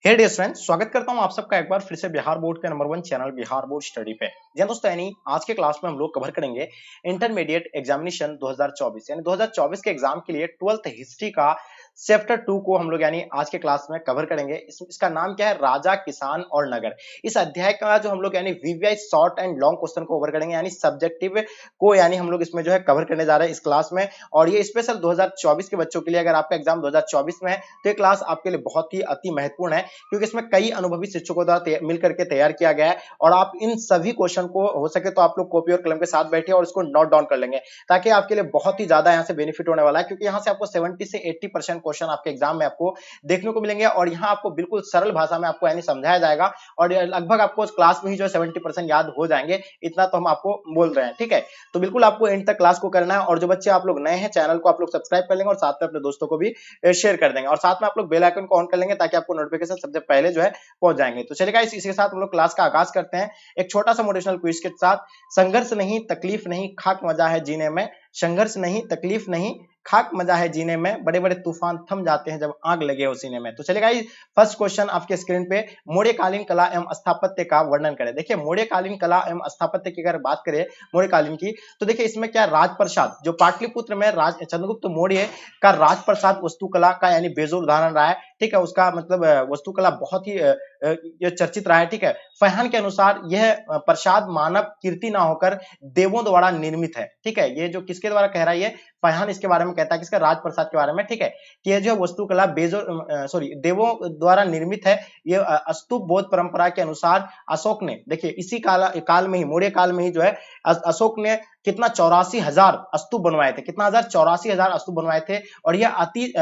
हे dear friends, स्वागत करता हूं आप सबका एक बार फिर से बिहार बोर्ड के number 1 channel Bihar board study पे। जी दोस्तों, यानी आज के क्लास में हम लोग कवर करेंगे इंटरमीडिएट एग्जामिनेशन 2024 यानी 2024 के एग्जाम के लिए 12th हिस्ट्री का चैप्टर 2 को हम लोग यानी आज के क्लास में कवर करेंगे। इसका नाम क्या है? राजा, किसान और नगर। इस अध्याय का जो हम लोग यानी VVI short and long question को कवर करेंगे, यानी सब्जेक्टिव को यानी हम लोग इसमें जो है कवर करने जा रहे हैं इस क्लास में। और ये स्पेशल 2024 के बच्चों के लिए, अगर आपका एग्जाम 2024 में है तो ये क्लास आपके लिए बहुत ही अति महत्वपूर्ण है, क्योंकि इसमें कई अनुभवी शिक्षकों द्वारा मिलकर के तैयार किया गया है। और आप इन सभी क्वेश्चन को हो सके तो आप लोग कॉपी और कलम के साथ बैठिए और इसको नोट डाउन कर लेंगे, ताकि आपके लिए बहुत ही ज्यादा यहाँ से बेनिफिट होने वाला है। क्योंकि यहाँ से आपको 70 से 80% क्वेश्चन आपके एग्जाम में आपको देखने को मिलेंगे और यहाँ आपको बिल्कुल सरल भाषा में आपको यानी समझाया जाएगा और लगभग आपको क्लास में ही जो 70% याद हो जाएंगे, इतना तो हम आपको बोल रहे हैं। ठीक है, तो बिल्कुल आपको एंड तक क्लास को करना है। और जो बच्चे आप लोग नए हैं, चैनल को आप लोग सब्सक्राइब कर लेंगे और साथ में अपने दोस्तों को भी शेयर कर देंगे और साथ में आप लोग बेल आइकन को ऑन कर लेंगे, ताकि आपको नोटिफिकेशन सबसे पहले जो है पहुंच जाएंगे। तो चलिए गाइस, इसी के साथ हम लोग क्लास का आगाज करते हैं एक छोटा सा मोटिवेशनल क्विज के साथ। संघर्ष नहीं, तकलीफ नहीं, खाक मजा है जीने में। संघर्ष नहीं, तकलीफ नहीं, खाक मजा है जीने में। बड़े बड़े तूफान थम जाते हैं जब आग लगे हो सीने में। तो चलिए गाइस, फर्स्ट क्वेश्चन आपके स्क्रीन पे, मौर्यकालीन कला एवं स्थापत्य का वर्णन करें। देखिए, मौर्यकालीन कला एवं स्थापत्य की अगर बात करें मौर्यकालीन की, तो देखिए इसमें क्या, राजप्रसाद, जो पाटलिपुत्र में चंद्रगुप्त मौर्य का राजप्रसाद वास्तुकला का यानी बेजोड़ उदाहरण रहा है। ठीक है, उसका मतलब वास्तुकला बहुत ही ये चर्चित रहा है। ठीक है, फैहान के अनुसार यह प्रसाद मानव कीर्ति ना होकर देवों द्वारा निर्मित है। ठीक है, ये जो किसके द्वारा कह रहा है, ये फैहान इसके बारे में कहता है, किसका, राजप्रसाद के बारे में। ठीक है, कि ये जो वास्तुकला देवों द्वारा निर्मित है। ये स्तूप बौद्ध परंपरा के अनुसार अशोक ने, देखिए इसी काल में ही, मौर्य काल में ही जो है अशोक ने कितना 84,000 स्तूप बनवाए थे। कितना हजार? 84,000 स्तूप बनवाए थे। और यह अति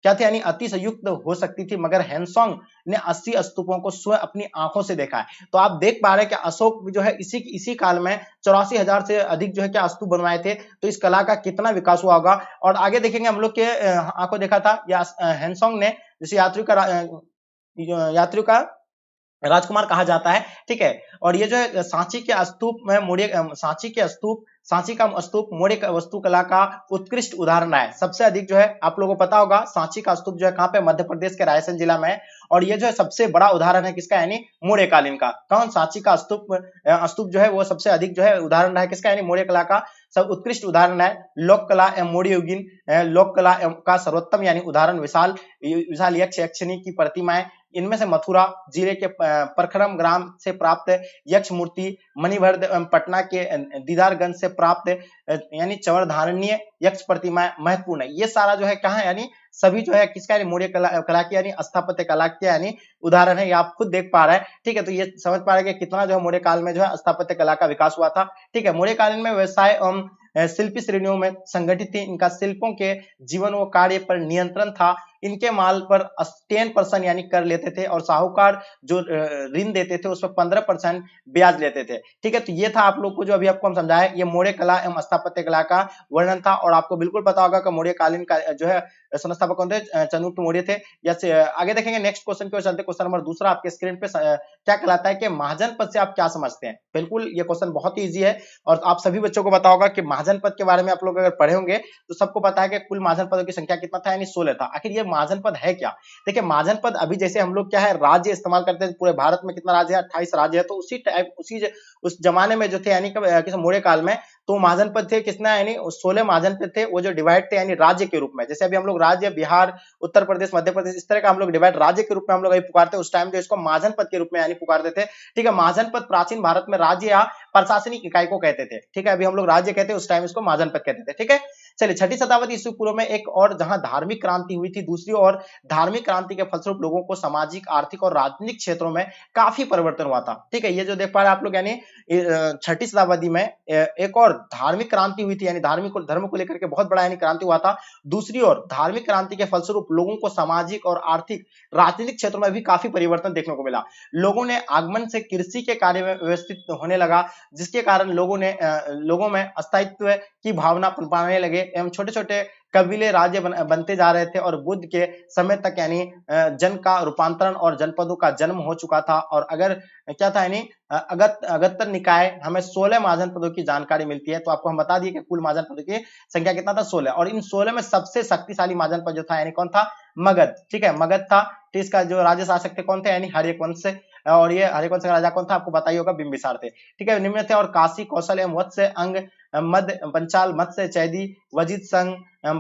क्या थे, यानी अति संयुक्त हो सकती थी, मगर हैंसोंग ने 80 स्तूपों को स्वयं अपनी आंखों से देखा है। तो आप देख पा रहे हैं कि अशोक जो है इसी काल में 84,000 से अधिक जो है क्या स्तूप बनवाए थे। तो इस कला का कितना विकास हुआ होगा। और आगे देखेंगे हम लोग के आंखों देखा था या हैंसोंग ने, जैसे यात्रियों का राजकुमार कहा जाता है। ठीक है, और ये जो है सांची के स्तूप में सांची का स्तूप मौर्य वास्तुकला का उत्कृष्ट उदाहरण है। सबसे अधिक जो है आप लोगों को पता होगा, सांची का स्तूप जो है कहां पे, मध्य प्रदेश के रायसेन जिला में है। और ये जो है सबसे बड़ा उदाहरण है किसका, यानी मौर्यकालीन का। कौन? सांची का स्तूप जो है वो सबसे अधिक जो है उदाहरण है किसका, यानी मौर्य कला का सब उत्कृष्ट उदाहरण है। लोक कला एवं मौर्य युगीन लोक कला का सर्वोत्तम यानी उदाहरण विशाल यक्षिनी की प्रतिमाएं। इनमें से मथुरा जिले के परखरम ग्राम से प्राप्त यक्ष मूर्ति, मणिभद्र पटना के दीदारगंज से प्राप्त यानी चवरधारणीय यक्ष प्रतिमा महत्वपूर्ण है। ये सारा जो है कहाँ है, यानी सभी जो है किसका, यानी मौर्य कला की यानी स्थापत्य कला के यानी उदाहरण है। ये आप खुद देख पा रहे हैं। ठीक है, तो ये समझ पा रहे हैं कि कितना जो है मौर्य काल में जो है स्थापत्य कला का विकास हुआ था। ठीक है, मौर्य कालीन में व्यवसाय एवं शिल्पी श्रेणियों में संगठित थी। इनका शिल्पों के जीवन व कार्य पर नियंत्रण था। इनके माल पर 10% यानी कर लेते थे और साहूकार जो ऋण देते थे उस पर 15% ब्याज लेते थे। ठीक है, तो ये था आप लोग को जो अभी आपको हम समझाया, ये मौर्य कला एवं स्थापत्य कला का वर्णन था। और आपको बिल्कुल पता होगा कि मौर्य कालीन का जो है संस्थापक कौन थे, चंद्रगुप्त मौर्य थे। जैसे आगे देखेंगे नेक्स्ट क्वेश्चन की ओर चलते। क्वेश्चन नंबर दूसरा आपके स्क्रीन पे क्या कहलाता है कि महाजनपद से आप क्या समझते हैं। बिल्कुल ये क्वेश्चन बहुत ही इजी है और आप सभी बच्चों को पता होगा कि महाजनपद के बारे में आप लोग अगर पढ़े होंगे तो सबको पता है कि कुल महाजनपदों की संख्या कितना था, यानी 16 था। आखिर ये महाजनपद है क्या? देखिए, महाजनपद अभी जैसे हम लोग क्या है, राज्य इस्तेमाल करते हैं, पूरे भारत में कितना राज्य है, 28 राज्य है। तो उसी टाइप उस जमाने में जो थे, यानी कि मौर्य काल में, तो महाजनपद थे कितना, यानी 16 महाजनपद थे। वो जो डिवाइड थे यानी राज्य के रूप में, जैसे अभी हम लोग राज्य बिहार, उत्तर प्रदेश, मध्य प्रदेश, इस तरह का हम लोग डिवाइड राज्य के रूप में हम लोग अभी पुकारते हैं। उस टाइम जो इसको महाजनपद के रूप में यानी पुकारते थे। ठीक है, महाजनपद प्राचीन भारत में राज्य या प्रशासनिक इकाई को कहते थे। ठीक है, अभी हम लोग राज्य कहते हैं, उस टाइम इसको महाजनपद कहते थे। ठीक है, चलिए 6ठी शताब्दी ईस्वी पूर्व में एक और जहां धार्मिक क्रांति हुई थी, दूसरी ओर धार्मिक क्रांति के फलस्वरूप लोगों को सामाजिक, आर्थिक और राजनीतिक क्षेत्रों में काफी परिवर्तन हुआ था। ठीक है, ये जो देख पा रहे हैं आप लोग, यानी 6ठी शताब्दी में एक और धार्मिक क्रांति हुई थी, यानी धार्मिक और धर्म को लेकर के बहुत बड़ा यानी क्रांति हुआ था। दूसरी ओर धार्मिक क्रांति के फलस्वरूप लोगों को सामाजिक और आर्थिक, राजनीतिक क्षेत्रों में भी काफी परिवर्तन देखने को मिला। लोगों ने आगमन से कृषि के कार्य में व्यवस्थित होने लगा, जिसके कारण लोगों में स्थायित्व की भावना पनपाने लगे एवं छोटे छोटे कबीले राज्य बनते जा रहे थे और बुद्ध के समय तक यानी जन का रूपांतरण और जनपदों का जन्म हो चुका था। और अगर क्या था यानी अगस्त्य निकाय हमें 16 महाजन पदों की जानकारी मिलती है। तो आपको हम बता दिए कि कुल महाजन पदों की संख्या कितना था, 16, और इन 16 में सबसे शक्तिशाली महाजन पद जो था यानी कौन था, मगध। ठीक है, मगध था। तो इसका जो राज्य शासक थे कौन थे, यानी हर्यक वंश से, और ये हर्यक वंश का राजा कौन था, आपको बताइए होगा, बिंबिसार थे। ठीक है, निम्न थे, और काशी, कौशल एवं वत्स्य, अंग, मध्य, पंचाल, मत्स्य, चैदी, वजित, संघ,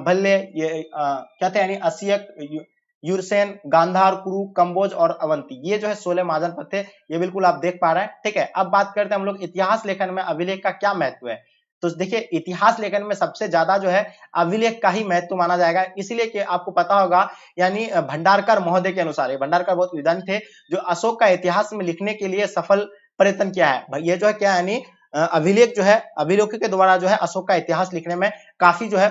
भल्ले, ये क्या थे यानी असियक, यूरसेन, गांधार, कुरु, कंबोज और अवंती, ये जो है 16 महाजन पद थे। ये बिल्कुल आप देख पा रहे हैं। ठीक है, अब बात करते हैं हम लोग इतिहास लेखन में अभिलेख का क्या महत्व है। तो देखिए, इतिहास लेखन में सबसे ज्यादा जो है अभिलेख का ही महत्व माना जाएगा, इसलिए कि आपको पता होगा यानी भंडारकर महोदय के अनुसार, भंडारकर बहुत विद्वान थे जो अशोक का इतिहास में लिखने के लिए सफल प्रयत्न किया है। ये जो है क्या यानी अभिलेख जो है, अभिलेखों के द्वारा जो है अशोक का इतिहास लिखने में काफी जो है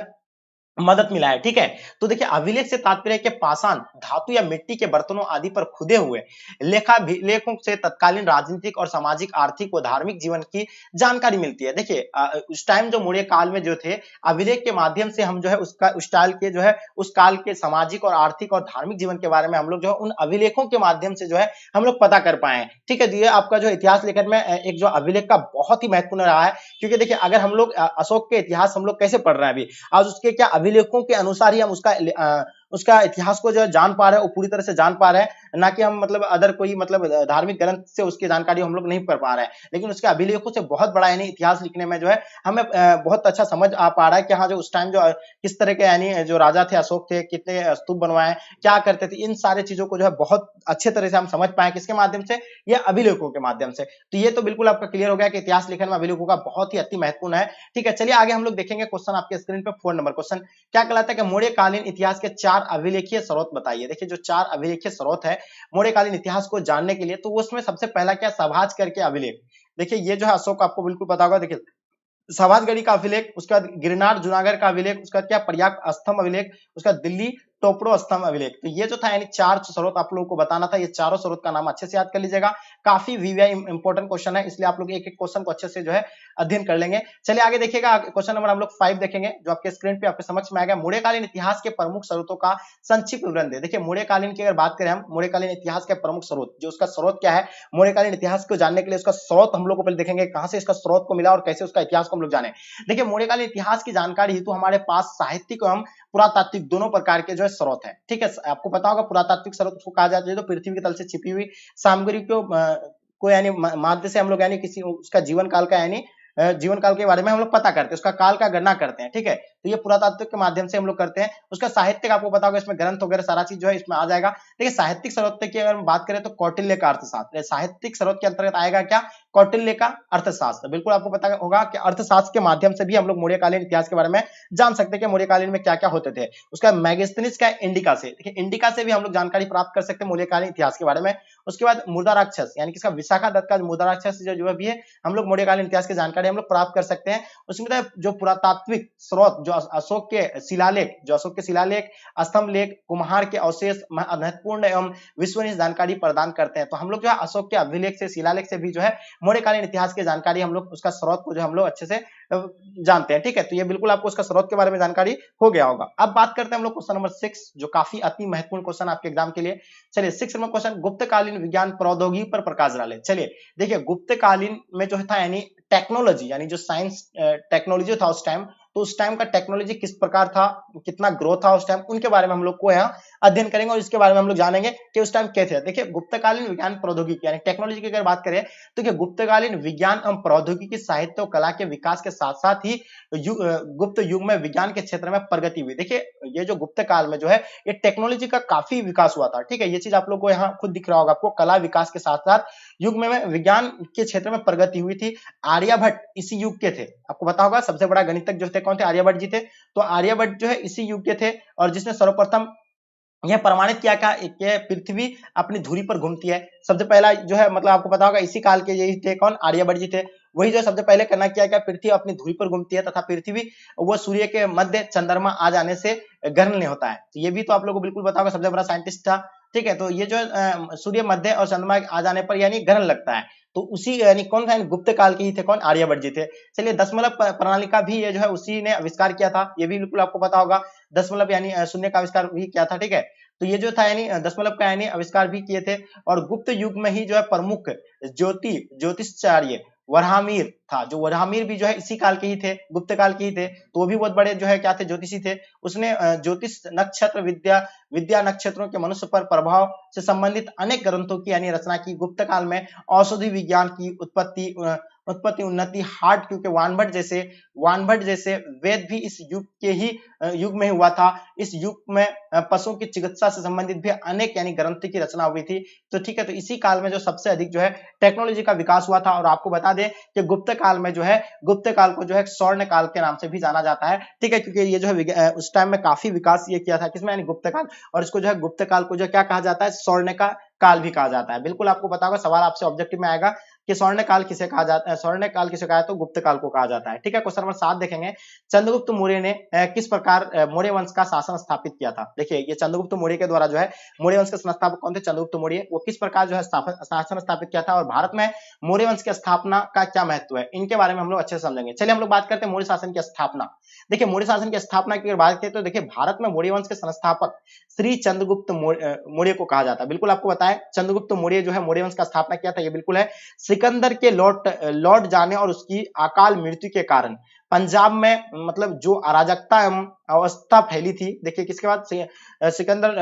मदद मिला है। ठीक है, तो देखिए अभिलेख से तात्पर्य के पाषाण, धातु या मिट्टी के बर्तनों आदि पर खुदे हुए लेखों से तत्कालीन राजनीतिक और सामाजिक, आर्थिक व धार्मिक जीवन की जानकारी मिलती है। देखिए उस टाइम जो मौर्य काल में जो थे, अभिलेख के माध्यम से हम जो है उसका उस काल के जो है उस काल के सामाजिक और आर्थिक और धार्मिक जीवन के बारे में हम लोग जो है उन अभिलेखों के माध्यम से जो है हम लोग पता कर पाए हैं। ठीक है, तो ये आपका जो इतिहास लेखन में एक जो अभिलेख का बहुत ही महत्वपूर्ण रहा है, क्योंकि देखिए अगर हम लोग अशोक के इतिहास हम लोग कैसे पढ़ रहे हैं अभी, आज उसके क्या अभिलेखों के अनुसार ही हम उसका इतिहास को जो जान पा रहे हैं, वो पूरी तरह से जान पा रहे हैं, ना कि हम मतलब अदर कोई मतलब धार्मिक ग्रंथ से उसकी जानकारी हम लोग नहीं कर पा रहे हैं। लेकिन उसके अभिलेखों से बहुत बड़ा यानी इतिहास लिखने में जो है हमें बहुत अच्छा समझ आ पा रहा है कि हाँ जो उस टाइम जो किस तरह के यानी जो राजा थे अशोक थे, कितने स्तूप बनवाए, क्या करते थे, इन सारे चीजों को जो है बहुत अच्छे तरह से हम समझ पाए। किसके माध्यम से, ये अभिलेखों के माध्यम से। तो ये तो बिल्कुल आपका क्लियर हो गया कि इतिहास लेखन में अभिलेखों का बहुत ही अति महत्वपूर्ण है। ठीक है, चलिए आगे हम लोग देखेंगे क्वेश्चन आपके स्क्रीन पे 4 नंबर क्वेश्चन क्या कहलाता है कि मौर्यकालीन इतिहास के 4 अभिलेखीय स्रोत बताइए। देखिए जो 4 अभिलेखीय स्रोत है मौर्यकालीन इतिहास को जानने के लिए, तो उसमें सबसे पहला क्या, सभाज करके अभिलेख। देखिए ये जो है अशोक, आपको बिल्कुल पता होगा। देखिए सभाजगढ़ी का अभिलेख, उसके बाद गिरनार जूनागढ़ का अभिलेख, उसका क्या प्रयाग स्तंभ अभिलेख, उसका दिल्ली टोपड़ो स्तंभ अभिलेख। तो ये जो था यानी 4 स्रोत आप लोगों को बताना था। ये चारों स्रोत का नाम अच्छे से याद कर लीजिएगा, काफी वीवीआई इंपॉर्टेंट क्वेश्चन है, इसलिए आप लोग एक एक क्वेश्चन को अच्छे से जो है अध्ययन कर लेंगे। चलिए आगे देखिएगा, क्वेश्चन नंबर हम लोग 5 देखेंगे, जो आपके स्क्रीन पे आपके समक्ष में आएगा। मौर्यकालीन इतिहास के प्रमुख स्रोतों का संक्षिप्त विवरण दे। देखिए मौर्यकालीन की अगर बात करें हम, मौर्यकालीन इतिहास के प्रमुख स्रोत, जो उसका स्रोत क्या है, मौर्यकालीन इतिहास को जानने के लिए उसका स्रोत हम लोग को पहले देखेंगे, कहां से इसका स्रोत को मिला और कैसे उसका इतिहास को हम लोग जाने। देखिए मौर्यकालीन इतिहास की जानकारी हेतु हमारे पास साहित्यिक एवं पुरातात्विक दोनों प्रकार के जो है स्रोत है। ठीक है, आपको पता होगा पुरातात्विक स्रोत को कहा जाता है जो पृथ्वी के तल से छिपी हुई सामग्री को यानी माध्य से हम लोग यानी किसी उसका जीवन काल का यानी जीवन काल के बारे में हम लोग पता करते हैं, उसका काल का गणना करते हैं। ठीक है, तो ये पुरातात्विक के माध्यम से हम लोग करते हैं। उसका साहित्यिक आपको पता होगा, इसमें ग्रंथ वगैरह सारा चीज जो है इसमें आ जाएगा। देखिए साहित्यिक स्रोत की अगर हम बात करें तो कौटिल्य का अर्थशास्त्र साहित्यिक स्रोत के अंतर्गत आएगा। क्या, कौटिल्य का अर्थशास्त्र। बिल्कुल आपको पता होगा कि अर्थशास्त्र के माध्यम से भी हम लोग मौर्यकालीन इतिहास के बारे में जान सकते हैं कि मौर्यकालीन में क्या क्या होते थे। उसका मैगस्थनीज का इंडिका से, देखिए इंडिका से भी हम लोग जानकारी प्राप्त कर सकते हैं मौर्यकालीन इतिहास के बारे में। उसके बाद मुर्दा राक्षस यानी किसका, विशाखा दत्त का मुर्दा राक्षस जो भी है हम लोग मौर्यकालीन इतिहास की जानकारी हम लोग प्राप्त कर सकते हैं। उसमें जो पुरातात्विक स्रोत, जो अशोक के शिलालेख, स्तंभ लेख, कुम्हार के अवशेष महत्वपूर्ण एवं विश्वसनीय जानकारी प्रदान करते हैं। तो हम लोग जो है अशोक के अभिलेख से, शिलालेख से भी जो है मौर्यकालीन इतिहास की जानकारी हम लोग उसका स्रोत को जो हम लोग अच्छे से जानते हैं। ठीक है, तो ये बिल्कुल आपको उसका स्रोत के बारे में जानकारी हो गया होगा। अब बात करते हैं हम लोग क्वेश्चन नंबर 6, जो काफी अति महत्वपूर्ण क्वेश्चन आपके एग्जाम के लिए। चलिए 6 नंबर क्वेश्चन, गुप्तकालीन विज्ञान प्रौद्योगिकी पर प्रकाश डाले। चलिए देखिए गुप्तकालीन में जो था यानी टेक्नोलॉजी, यानी जो साइंस टेक्नोलॉजी था उस टाइम, तो उस टाइम का टेक्नोलॉजी किस प्रकार था, कितना ग्रोथ था उस टाइम, उनके बारे में हम लोग को यहाँ अध्ययन करेंगे और इसके बारे में हम लोग जानेंगे कि उस टाइम क्या थे। देखिए गुप्तकालीन विज्ञान प्रौद्योगिकी यानी टेक्नोलॉजी की अगर बात करें तो देखिए गुप्तकालीन विज्ञान एवं प्रौद्योगिकी, साहित्य और कला के विकास के साथ साथ ही गुप्त युग में विज्ञान के क्षेत्र में प्रगति हुई। देखिए ये जो गुप्त काल में जो है ये टेक्नोलॉजी का काफी विकास हुआ था। ठीक है, ये चीज आप लोग को यहाँ खुद दिख रहा होगा आपको, कला विकास के साथ साथ युग में विज्ञान के क्षेत्र में प्रगति हुई थी। आर्यभट्ट इसी युग के थे, आपको पता होगा सबसे बड़ा गणितज्ञ जो थे कौन थे, आर्यभट्ट जी थे। तो आर्यभट्ट जो है इसी युग के थे और जिसने सर्वप्रथम यह प्रमाणित किया था कि पृथ्वी अपनी धुरी पर घूमती है। सबसे पहला जो है मतलब आपको पता होगा इसी काल के यही थे कौन, आर्यभट्ट जी थे। वही जो सबसे पहले करना किया क्या, पृथ्वी अपनी धुरी पर घूमती है तथा पृथ्वी वो सूर्य के मध्य चंद्रमा आ जाने से ग्रहण नहीं होता है। तो ये भी तो आप लोगों को बिल्कुल पता होगा, सबसे बड़ा साइंटिस्ट था ठीक है, तो ये जो सूर्य मध्य और चंद्रमा आ जाने पर यानी ग्रहण लगता है, तो उसी यानी कौन था, गुप्त काल के ही थे, कौन, आर्यभट्ट जी थे। चलिए दशमलव प्रणाली का भी ये जो है उसी ने आविष्कार किया था, ये भी बिल्कुल आपको पता होगा, दशमलव यानी शून्य का आविष्कार भी किया था, ठीक है। तो ये जो था यानी दशमलव का यानी आविष्कार भी किए थे। और गुप्त युग में ही जो है प्रमुख ज्योतिषाचार्य वराहमिहिर था, जो वराहमिहिर भी जो है इसी काल के ही थे, गुप्त काल के ही थे, तो वो भी बहुत बड़े जो है क्या थे, ज्योतिषी थे। उसने ज्योतिष, नक्षत्र विद्या, नक्षत्रों के मनुष्य पर प्रभाव से संबंधित अनेक ग्रंथों की यानी रचना की। गुप्त काल में औषधि विज्ञान की उत्पत्ति उन्नति हार्ट, क्योंकि वानभट्ट जैसे वेद भी इस युग के ही युग में हुआ था। इस युग में पशुओं की चिकित्सा से संबंधित भी अनेक यानी ग्रंथ की रचना हुई थी। तो ठीक है, तो इसी काल में जो सबसे अधिक जो है टेक्नोलॉजी का विकास हुआ था। और आपको बता दें कि गुप्त काल में जो है, गुप्त काल को जो है स्वर्ण काल के नाम से भी जाना जाता है, ठीक है, क्योंकि ये जो है उस टाइम में काफी विकास ये किया था, किसमें, यानी गुप्त काल। और इसको जो है गुप्त काल को जो क्या कहा जाता है, स्वर्ण का काल भी कहा जाता है। बिल्कुल आपको पता होगा, सवाल आपसे ऑब्जेक्टिव में आएगा कि स्वर्ण काल किसे कहा जाता है, स्वर्ण काल किसे कहा है, तो गुप्त काल को कहा जाता है, ठीक है। क्वेश्चन नंबर 7 देखेंगे, चंद्रगुप्त मौर्य ने किस प्रकार मौर्य वंश का शासन स्थापित किया था। देखिए ये चंद्रगुप्त मौर्य के द्वारा जो है, मौर्य वंश के संस्थापक कौन थे, चंद्रगुप्त मौर्य, वो किस प्रकार जो है शासन स्थापित किया था, और भारत में मौर्य वंश की स्थापना का क्या महत्व है, इनके बारे में हम लोग अच्छे से समझेंगे। चलिए हम लोग बात करते हैं मौर्य शासन की स्थापना। देखिए मौर्य शासन की स्थापना की बात करें तो देखिए भारत में मौर्य वंश के संस्थापक श्री चंद्रगुप्त मौर्य को कहा जाता है। बिल्कुल आपको बताएं, चंद्रगुप्त मौर्य जो है मौर्य वंश का स्थापना किया था, ये बिल्कुल है। सिकंदर के लौट जाने और उसकी अकाल मृत्यु के कारण पंजाब में मतलब जो अराजकता एवं अवस्था फैली थी, देखिए किसके बाद, सिकंदर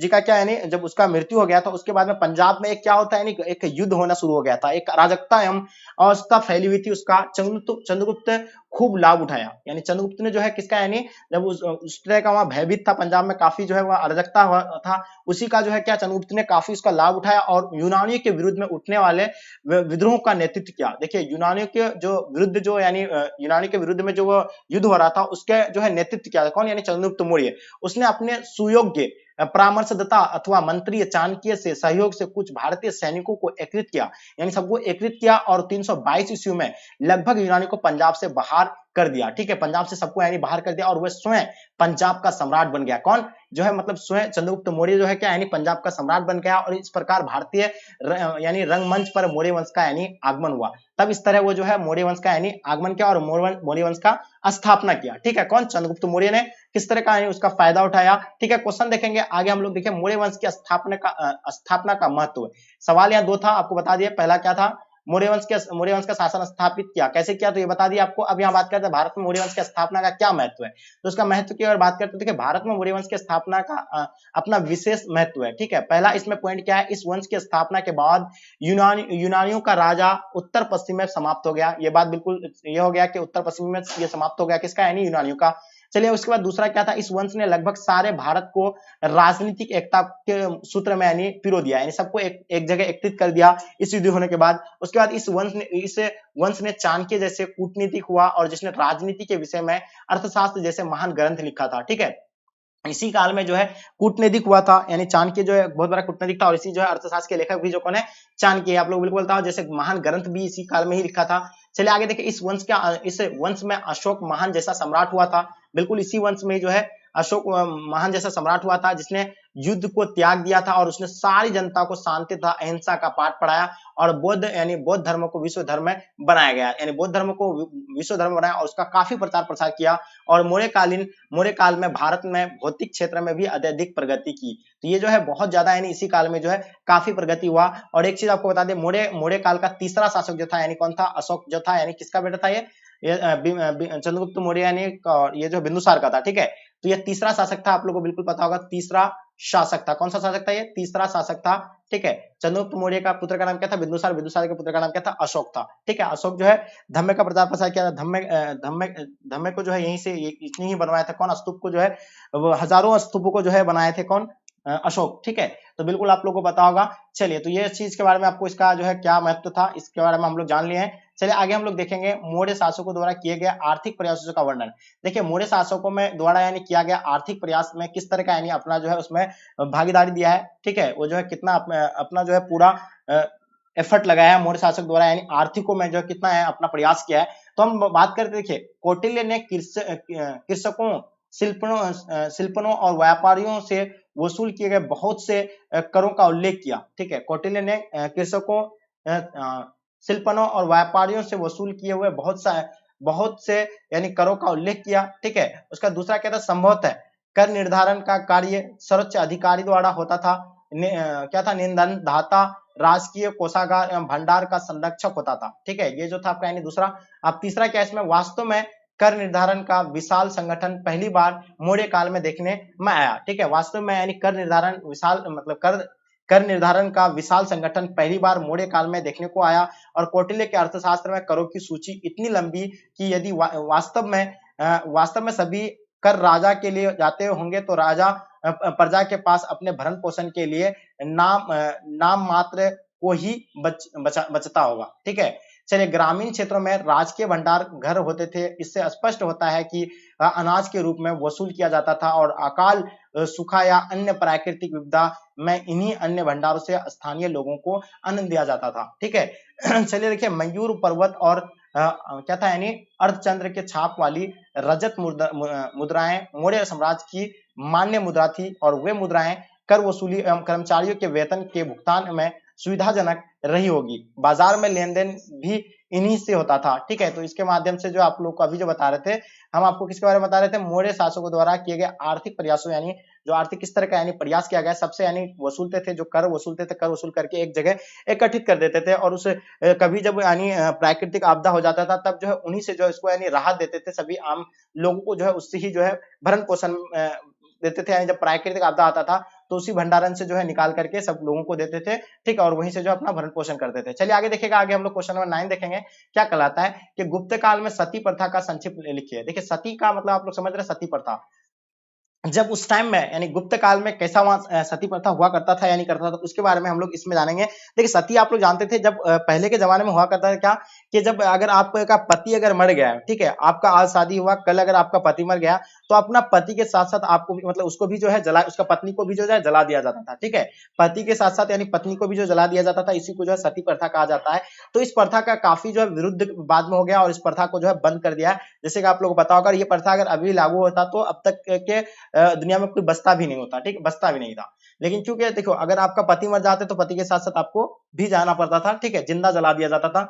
जी का क्या यानी जब उसका मृत्यु हो गया था, उसके बाद में पंजाब में एक क्या होता है, यानी एक युद्ध होना शुरू हो गया था, एक अराजकता एवं अवस्था फैली हुई थी, उसका चंद्रगुप्त खूब लाभ उठाया। यानी चंद्रगुप्त ने जो है किसका, यानी जब उस तरह का वहां भयभीत था, पंजाब में काफी जो है वह अराजकता था, उसी का जो है क्या, चंद्रगुप्त ने काफी उसका लाभ उठाया और यूनानियों के विरुद्ध में उठने वाले विद्रोह का नेतृत्व किया। देखिए यूनानियों के जो विरुद्ध जो यानी यूनानी के विरुद्ध में जो वो युद्ध हो रहा था, उसके जो है नेतृत्व किया था, कौन, यानी चंद्रगुप्त मौर्य। उसने अपने सुयोग्य परामर्शदाता अथवा मंत्री चाणक्य से सहयोग से कुछ भारतीय सैनिकों को एकत्रित किया, यानी सबको एकत्रित किया, और 322 ईस्वी में लगभग यूनानी को पंजाब से बाहर कर दिया, ठीक है, पंजाब से सबको यानी बाहर कर दिया, और वह स्वयं पंजाब का सम्राट बन गया। कौन, जो है मतलब स्वयं चंद्रगुप्त मौर्य जो है क्या, यानी पंजाब का सम्राट बन गया। और इस प्रकार भारतीय यानी रंगमंच पर मौर्य वंश का यानी आगमन हुआ। तब इस तरह वो जो है मौर्य वंश का यानी आगमन किया और मौर्य वंश का स्थापना किया, ठीक है। कौन, चंद्रगुप्त मौर्य ने किस तरह का यानी उसका फायदा उठाया, ठीक है। क्वेश्चन देखेंगे आगे हम लोग, देखिए मौर्य वंश की स्थापना का महत्व। सवाल यहाँ दो था, आपको बता दिया, पहला क्या था, मौर्य वंश का शासन स्थापित किया, कैसे किया, तो ये बता दिया आपको। अब यहाँ बात करते हैं भारत में मौर्य वंश की स्थापना का क्या महत्व है। तो उसका महत्व की अगर बात करते हैं, देखिए भारत में मौर्य वंश की स्थापना का अपना विशेष महत्व है, ठीक है। पहला इसमें पॉइंट क्या है, इस वंश की स्थापना के बाद यूनानियों का राजा उत्तर पश्चिम में समाप्त हो गया। ये बात बिल्कुल ये हो गया कि उत्तर पश्चिम में ये समाप्त हो गया, किसका, यानी यूनानियों का। चलिए उसके बाद दूसरा क्या था, इस वंश ने लगभग सारे भारत को राजनीतिक एकता के सूत्र में यानी पिरो दिया, यानी सबको एक जगह एकत्रित कर दिया इस युद्ध होने के बाद। उसके बाद इस वंश ने चाणक्य जैसे कूटनीतिक हुआ, और जिसने राजनीति के विषय में अर्थशास्त्र जैसे महान ग्रंथ लिखा था, ठीक है। इसी काल में जो है कूटनीतिक हुआ था, यानी चाणक्य जो है बहुत बड़ा कूटनीतिक था, और इसी जो है अर्थशास्त्र के लेखक भी जो कौन है, चाणक्य। आप लोग बिल्कुल बताओ, जैसे महान ग्रंथ भी इसी काल में ही लिखा था। चलिए आगे देखिए, इस वंश में अशोक महान जैसा सम्राट हुआ था। बिल्कुल इसी वंश में जो है अशोक महान जैसा सम्राट हुआ था, जिसने युद्ध को त्याग दिया था, और उसने सारी जनता को शांति तथा अहिंसा का पाठ पढ़ाया, और बौद्ध धर्म को विश्व धर्म में बनाया गया, यानी बौद्ध धर्म को विश्व धर्म बनाया, और उसका काफी प्रचार प्रसार किया। और मौर्य काल में भारत में भौतिक क्षेत्र में भी अत्यधिक प्रगति की। तो ये जो है बहुत ज्यादा यानी इसी काल में जो है काफी प्रगति हुआ। और एक चीज आपको बता दें, मौर्य काल का तीसरा शासक जो था, यानी कौन था, अशोक जो था, यानी किसका बेटा था, ये चंद्रगुप्त मौर्य, यानी ये जो बिंदुसार का था, ठीक है। तो ये तीसरा शासक था, आप लोगों को बिल्कुल पता होगा, तीसरा शासक था। कौन सा शासक था, ये तीसरा शासक था, ठीक है। चंद्रगुप्त मौर्य का पुत्र का नाम क्या था, बिंदुसार, बिंदुसार के पुत्र का नाम क्या था, अशोक था, ठीक है। अशोक जो है धम्म का प्रचार प्रसार किया था, धम्म को जो है यहीं से इसने ही बनवाया था, कौन, स्तूप को जो है हजारों स्तूपों को जो है बनाए थे, कौन, अशोक, ठीक है। तो बिल्कुल आप लोगों को पता होगा। चलिए तो ये चीज के बारे में आपको इसका जो है क्या महत्व था, इसके बारे में हम लोग जान लिए हैं। चलिए आगे हम लोग देखेंगे मौर्य शासकों द्वारा किए गए आर्थिक प्रयासों का वर्णन। देखिए मौर्य शासकों में द्वारा यानी किया गया आर्थिक प्रयास में किस तरह का यानी अपना जो है उसमें भागीदारी दिया है, ठीक है। वो जो है कितना अपना जो है पूरा एफर्ट लगाया है मौर्य शासक द्वारा, यानी आर्थिकों में जो कितना है अपना प्रयास किया है। तो हम बात करते, देखिए कौटिल्य ने कृषकों, शिल्पनों और व्यापारियों से वसूल किए गए बहुत से करों का उल्लेख किया। ठीक है, कौटिल्य ने कृषकों, शिल्पनों और व्यापारियों से वसूल किए हुए बहुत से यानी करों का उल्लेख किया। ठीक है, उसका दूसरा क्या था, संभवतः कर निर्धारण का कार्य सर्वोच्च अधिकारी द्वारा होता था। क्या था, निबंधदाता राजकीय कोषागार एवं भंडार का संरक्षक होता था। ठीक है, ये जो था आपका यानी दूसरा। अब तीसरा क्या इसमें, वास्तव में कर निर्धारण का विशाल संगठन पहली बार मौर्य काल में देखने में आया। ठीक है, वास्तव में यानी कर निर्धारण विशाल मतलब कर निर्धारण का विशाल संगठन पहली बार मौर्य काल में देखने को आया। और कौटिल्य के अर्थशास्त्र में करों की सूची इतनी लंबी कि यदि वास्तव में सभी कर राजा के लिए जाते होंगे तो राजा प्रजा के पास अपने भरण पोषण के लिए नाम मात्र को ही बचता होगा। ठीक है, चलिए, ग्रामीण क्षेत्रों में राजकीय भंडार घर होते थे। इससे स्पष्ट होता है कि अनाज के रूप में वसूल किया जाता था और अकाल, सूखा या अन्य प्राकृतिक विपदा में इन्हीं अन्य भंडारों से स्थानीय लोगों को अन्न दिया जाता था। ठीक है, चलिए देखिए, मयूर पर्वत और क्या था यानी अर्धचंद्र के छाप वाली रजत मुद्राएं मौर्य साम्राज्य की मान्य मुद्रा थी और वे मुद्राएं कर वसूली एवं कर्मचारियों के वेतन के भुगतान में सुविधाजनक रही होगी। बाजार में लेन देन भी इन्हीं से होता था। ठीक है, तो इसके माध्यम से जो आप लोग को अभी जो बता रहे थे, हम आपको किसके बारे में बता रहे थे, मौर्य शासकों द्वारा किए गए आर्थिक प्रयासों, यानी जो आर्थिक किस तरह का यानी प्रयास किया गया, सबसे यानी वसूलते थे, जो कर वसूलते थे, कर वसूल करके एक जगह एकत्रित कर देते थे और उस कभी जब यानी प्राकृतिक आपदा हो जाता था तब जो है उन्हीं से जो है इसको यानी राहत देते थे, सभी आम लोगों को जो है उससे ही जो है भरण पोषण देते थे। यानी जब प्राकृतिक आपदा आता था तो उसी भंडारण से जो है निकाल करके सब लोगों को देते थे। ठीक है, और वहीं से जो अपना भरण पोषण करते थे। चलिए आगे देखिएगा, आगे हम लोग क्वेश्चन नंबर 9 देखेंगे, क्या कहलाता है कि गुप्त काल में सती प्रथा का संक्षिप्त लिखिए। देखिए, सती का मतलब आप लोग समझ रहे हैं, सती प्रथा जब उस टाइम में यानी गुप्त काल में कैसा वहां सती प्रथा हुआ करता था यानी करता था, उसके बारे में हम लोग इसमें जानेंगे। देखिए, सती आप लोग जानते थे जब पहले के जमाने में हुआ करता था क्या, कि जब अगर आपका पति अगर मर गया, ठीक है, आपका आज शादी हुआ, कल अगर आपका पति मर गया तो अपना पति के साथ साथ आपको भी मतलब उसको भी जो है जला, उसका पत्नी को भी जो है जला दिया जाता था। ठीक है, पति के साथ साथ यानी पत्नी को भी जो जला दिया जाता था, इसी को जो है सती प्रथा कहा जाता है। तो इस प्रथा का काफी जो है विरुद्ध बाद में हो गया और इस प्रथा को जो है बंद कर दिया। जैसे कि आप लोग को पता होगा, ये प्रथा अगर अभी लागू होता तो अब तक के दुनिया में कोई बसता भी नहीं होता। ठीक, बसता भी नहीं था। लेकिन क्योंकि देखो, अगर आपका पति मर जाते तो पति के साथ साथ आपको भी जाना पड़ता था। ठीक है, जिंदा जला दिया जाता था।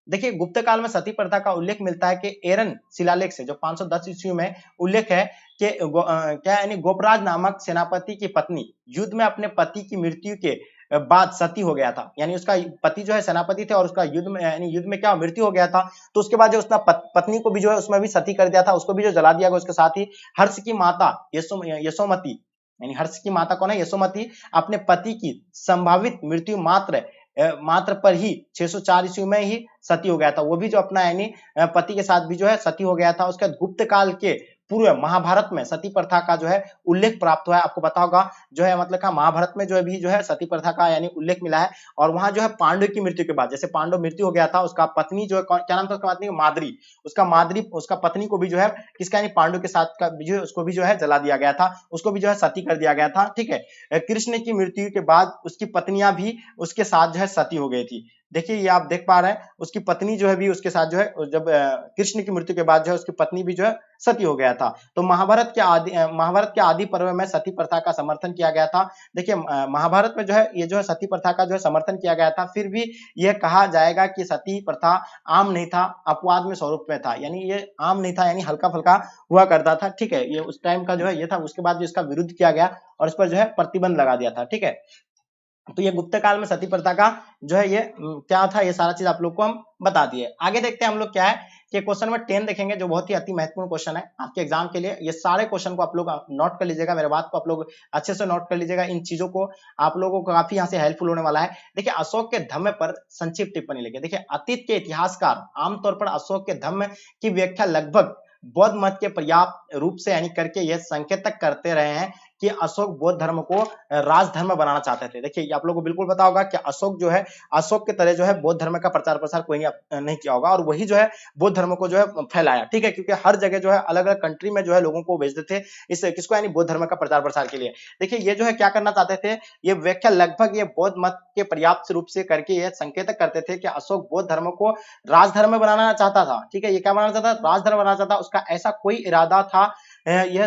देखिए, गुप्त काल में सती प्रथा का उल्लेख मिलता है कि एरन शिलालेख से, जो 510 ईस्वी में उल्लेख है कि क्या यानी गोपराज नामक सेनापति की पत्नी युद्ध में अपने पति की मृत्यु के बाद सती हो गया था। यानी उसका पति जो है सेनापति थे और उसका युद्ध में यानी युद्ध में क्या मृत्यु हो गया था, तो उसके बाद जो उसका पत्नी को भी जो है उसमें भी सती कर दिया था, उसको भी जो जला दिया गया। उसके साथ ही हर्ष की माता यशोमती, यानी हर्ष की माता कौन है, यशोमती, अपने पति की संभावित मृत्यु मात्र पर ही 604 ईस्वी में ही सती हो गया था। वो भी जो अपना यानी पति के साथ भी जो है सती हो गया था। उसके बाद गुप्त काल के पूर्व महाभारत में सती प्रथा का जो है उल्लेख प्राप्त हुआ है। आपको पता होगा जो है मतलब का महाभारत में जो है भी जो है सती प्रथा का यानी उल्लेख मिला है। और वहां जो है पांडु की मृत्यु के बाद, जैसे पांडु मृत्यु हो गया था, उसका पत्नी जो है क्या नाम था उसका पत्नी, माद्री, उसका पत्नी को भी जो है किसका यानी पांडु के साथ का जो उसको भी जो है जला दिया गया था, उसको भी जो है सती कर दिया गया था। ठीक है, कृष्ण की मृत्यु के बाद उसकी पत्नियां भी उसके साथ जो है सती हो गई थी। देखिए, ये आप देख पा रहे हैं, उसकी पत्नी जो है भी उसके साथ जो है जब कृष्ण की मृत्यु के बाद जो है उसकी पत्नी भी जो है सती हो गया था। तो महाभारत के आदि पर्व में सती प्रथा का समर्थन किया गया था। देखिए, महाभारत में जो है ये जो है सती प्रथा का जो है समर्थन किया गया था। फिर भी यह कहा जाएगा कि सती प्रथा आम नहीं था, अपवाद में स्वरूप में था। यानी ये आम नहीं था, यानी हल्का फुल्का हुआ करता था। ठीक है, ये उस टाइम का जो है ये था। उसके बाद जो इसका विरोध किया गया और इस पर जो है प्रतिबंध लगा दिया था। ठीक है, तो ये गुप्त काल में सती प्रथा का जो है ये क्या था, ये सारा चीज आप लोग को हम बता दिए। आगे देखते हैं हम लोग क्या है कि क्वेश्चन नंबर 10 देखेंगे, जो बहुत ही अति महत्वपूर्ण क्वेश्चन है आपके एग्जाम के लिए। ये सारे क्वेश्चन को आप लोग नोट कर लीजिएगा, मेरे बात को आप लोग अच्छे से नोट कर लीजिएगा। इन चीजों को आप लोगों को काफी यहाँ से हेल्पफुल होने वाला है। देखिए, अशोक के धम्म पर संक्षिप्त टिप्पणी लिखिए। देखिए, अतीत के इतिहासकार आमतौर पर अशोक के धम्म की व्याख्या लगभग बौद्ध मत के पर्याप्त रूप से यानी करके यह संकेतक करते रहे हैं कि अशोक बौद्ध धर्म को राजधर्म बनाना चाहते थे। देखिए, आप लोगों को बिल्कुल पता होगा कि अशोक जो है, अशोक के तरह जो है बौद्ध धर्म का प्रचार प्रसार कोई नहीं किया होगा और वही जो है बौद्ध धर्म को जो है फैलाया। ठीक है, क्योंकि हर जगह जो है अलग अलग कंट्री में जो है लोगों को भेजते थे इस किसको यानी बौद्ध धर्म का प्रचार प्रसार के लिए। देखिए, ये जो है क्या करना चाहते थे, ये व्याख्या लगभग ये बौद्ध मत के पर्याप्त रूप से करके ये संकेतक करते थे कि अशोक बौद्ध धर्म को राजधर्म बनाना चाहता था। ठीक है, ये क्या बनाना चाहता था, राजधर्म बनाना चाहता। उसका ऐसा कोई इरादा था यह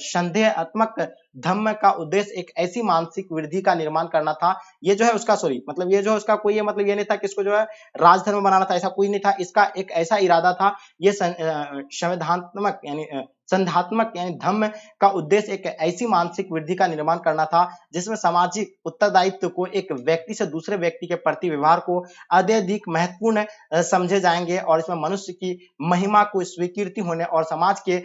संदेहात्मक धम्म का उद्देश्य एक ऐसी मानसिक वृद्धि का निर्माण करना था। ये जो है उसका सॉरी मतलब ये जो उसका कोई ये मतलब ये नहीं था कि इसको जो है राजधर्म बनाना था, ऐसा कोई नहीं था। इसका एक ऐसा इरादा था, ये संवैधात्मक यानी संधात्मक यानी धम्म का उद्देश्य एक ऐसी मानसिक वृद्धि का निर्माण करना था जिसमें सामाजिक उत्तरदायित्व को एक व्यक्ति से दूसरे व्यक्ति के प्रति व्यवहार को अत्यधिक महत्वपूर्ण समझे जाएंगे और इसमें मनुष्य की महिमा को स्वीकृति होने और समाज के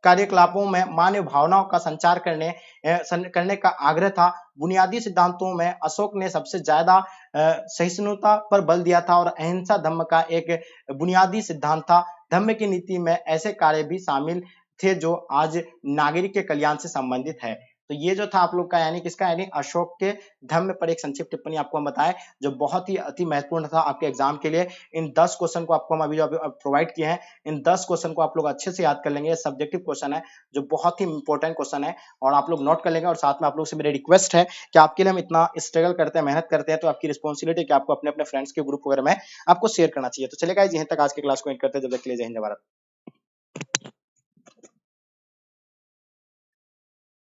कार्यकलापों में मानव भावनाओं का संचार करने का आग्रह था। बुनियादी सिद्धांतों में अशोक ने सबसे ज्यादा सहिष्णुता पर बल दिया था और अहिंसा धम्म का एक बुनियादी सिद्धांत था। धम्म की नीति में ऐसे कार्य भी शामिल थे जो आज नागरिक के कल्याण से संबंधित है। तो ये जो था आप लोग का यानी किसका यानी अशोक के धम्म पर एक संक्षिप्त टिप्पणी आपको हम बताएं जो बहुत ही अति महत्वपूर्ण था आपके एग्जाम के लिए। इन 10 क्वेश्चन को आपको हम अभी जो प्रोवाइड किए हैं, इन 10 क्वेश्चन को आप लोग अच्छे से याद कर लेंगे। सब्जेक्टिव क्वेश्चन है जो बहुत ही इंपॉर्टेंट क्वेश्चन है और आप लोग नोट कर लेंगे। और साथ में आप लोग से मेरी रिक्वेस्ट है कि आपके लिए हम इतना स्ट्रगल करते हैं, मेहनत करते हैं, तो आपकी रिस्पॉन्सिबिलिटी कि आपको अपने अपने फ्रेंड्स के ग्रुप वगैरह में आपको शेयर करना चाहिए। तो चलेगा यहीं तक आज की क्लास को एंड करते हैं। जब तक के लिए जय हिंद भारत।